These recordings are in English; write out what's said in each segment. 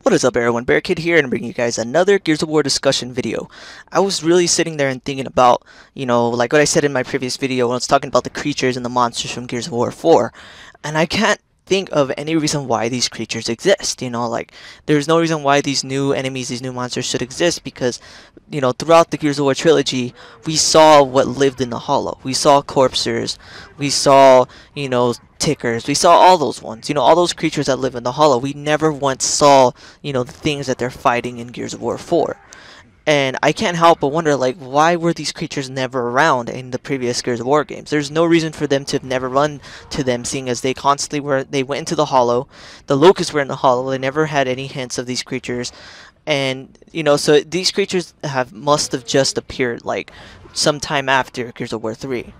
What is up everyone, Bearkid here and bringing you guys another Gears of War discussion video. I was really sitting there and thinking about, like what I said in my previous video when I was talking about the creatures and the monsters from Gears of War 4. And I can't think of any reason why these creatures exist, like there's no reason why these new enemies, these new monsters should exist because, throughout the Gears of War trilogy, we saw what lived in the Hollow. We saw Corpsers, we saw, Tickers, we saw all those ones, all those creatures that live in the Hollow. We never once saw, the things that they're fighting in Gears of War 4. And I can't help but wonder, why were these creatures never around in the previous Gears of War games? There's no reason for them to have never run to them, seeing as they constantly they went into the Hollow. The Locusts were in the Hollow. They never had any hints of these creatures. And, so these creatures must have just appeared, sometime after Gears of War 3.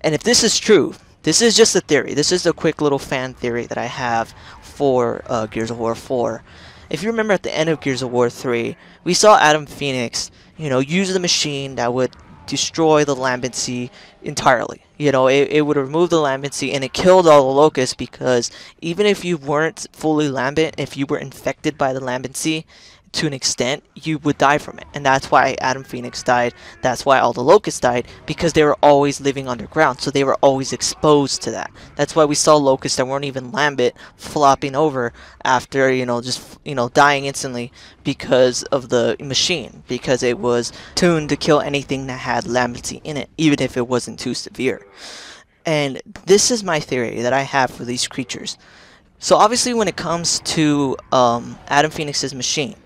And if this is true, this is just a theory. This is a quick little fan theory that I have for Gears of War 4. If you remember at the end of Gears of War 3, we saw Adam Phoenix, use the machine that would destroy the Lambency entirely. It would remove the Lambency and it killed all the Locusts because even if you weren't fully Lambent, if you were infected by the Lambency to an extent, you would die from it. And that's why Adam Phoenix died. That's why all the Locusts died, because they were always living underground. So they were always exposed to that. That's why we saw Locusts that weren't even Lambent flopping over after, dying instantly because of the machine. Because it was tuned to kill anything that had Lambency in it, even if it wasn't too severe. And this is my theory that I have for these creatures. So obviously when it comes to Adam Phoenix's machine,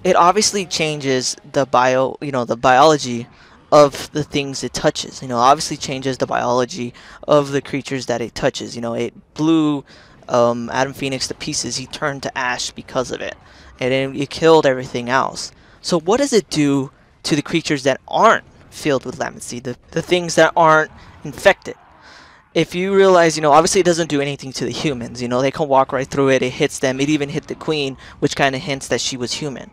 it obviously changes the biology of the things it touches. Obviously changes the biology of the creatures that it touches. It blew Adam Phoenix to pieces. He turned to ash because of it, and it killed everything else. So what does it do to the creatures that aren't filled with Lambency, the things that aren't infected? If you realize, obviously it doesn't do anything to the humans. They can walk right through it. It hits them. It even hit the queen, which kind of hints that she was human.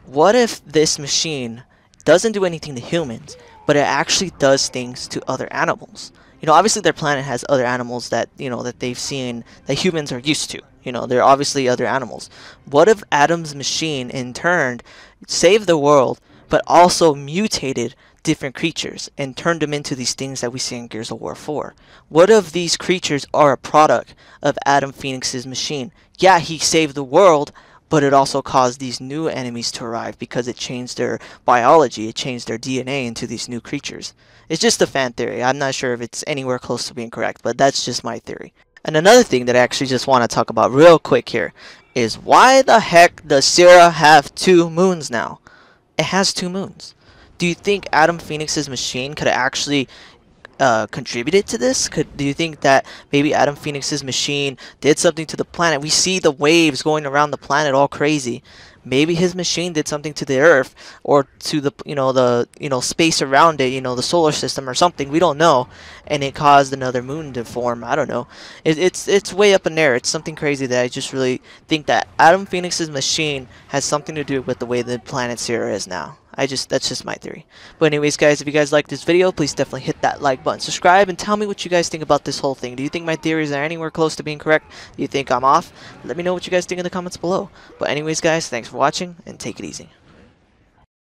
What if this machine doesn't do anything to humans, but it actually does things to other animals? Obviously their planet has other animals that, that they've seen that humans are used to. They're obviously other animals. What if Adam's machine, in turn, saved the world, but also mutated different creatures and turned them into these things that we see in Gears of War 4? What if these creatures are a product of Adam Phoenix's machine? Yeah, he saved the world, but it also caused these new enemies to arrive because it changed their biology, it changed their DNA into these new creatures. It's just a fan theory. I'm not sure if it's anywhere close to being correct, but that's just my theory. And another thing that I actually just want to talk about real quick here is why the heck does Sierra have 2 moons now? It has 2 moons. Do you think Adam Phoenix's machine could actually contributed to this? Do you think that maybe Adam Phoenix's machine did something to the planet? We see the waves going around the planet all crazy. Maybe his machine did something to the Earth or to the space around it, the solar system or something. We don't know, and it caused another moon to form. I don't know. It's way up in there. It's something crazy that I just really think that Adam Phoenix's machine has something to do with the way the planet Sierra is now. That's just my theory. But anyways, guys, if you guys liked this video, please definitely hit that like button, subscribe, and tell me what you guys think about this whole thing. Do you think my theories are anywhere close to being correct? Do you think I'm off? Let me know what you guys think in the comments below. But anyways, guys, thanks for watching, and take it easy.